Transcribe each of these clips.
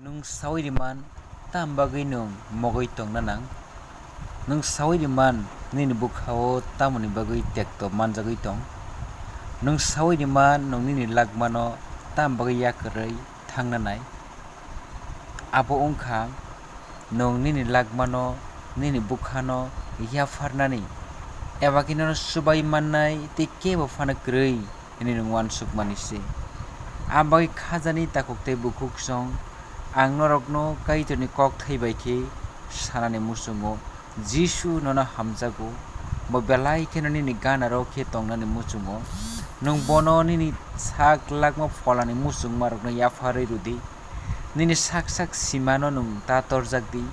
Nung sawidiman tambagay nung mogay tong nanang nung sawidiman nini bukhao tamoni bagay tekto manjagay tong nung sawidiman nung nini lagmano tambagay yakrai thangnanai abo ongkha nung nini lagmano nini bukhano yafarnani eba kino subai mannai tei kebo phana kwrwi hini nung uansukmani se abai khajani takok tei bukhuk song ang norokno kaitorni kok thaibai khe sanani muchungo Jisu nono hamjago bo belai kheno nini ganaro khe tongnani muchungo nung bono nini sak lagma pholani muchungma rokno yafarwi rudi nini sak simano nung ta torjakdi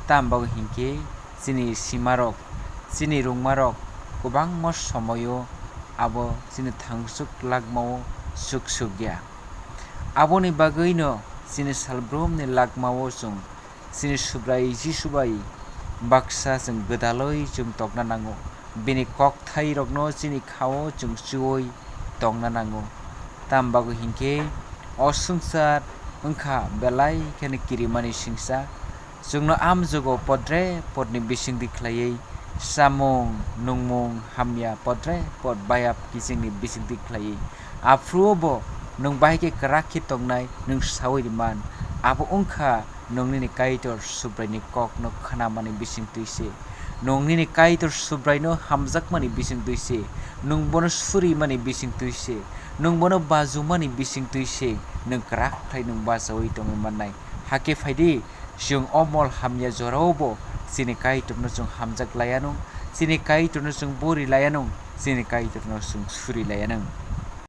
tambago hinkhe chini simarok chini rungmarok kwbangma somoyo abo chini thangsuk lagmao suksukya aboni bagui no chini salbrumni lagmao chung chini subrai Jisu bai baksa chung gwdaloi chung tokna nango bini kok thai rokno chini khao chung chuwui tongna nango tambago hinkhe o sungsar wngkha belai kheno kirimani singsa chungno amjugo podre podni bisingdi khlaiwi samung nungmung hamya podre pod bayap kisingni bisingdi khlaiwi afrubo nung baike kwrak khe tongnai nung sawidiman abo ongkha nung nini kaitor subraini kokno khnamani bisingtwi se nung nini kaitor subraino hamjakmani bisingtwi se nung bono surimani bisingtwi se nung bono bajumani bisingtwi se nung kwrak khlai nung bajawi tongwi mannai hake phaidi chung omol hamya joraobo chini kaitorno chung hamjak laya nung chini kaitorno chung bori laya nung chini kaitorno chung suri laya nung.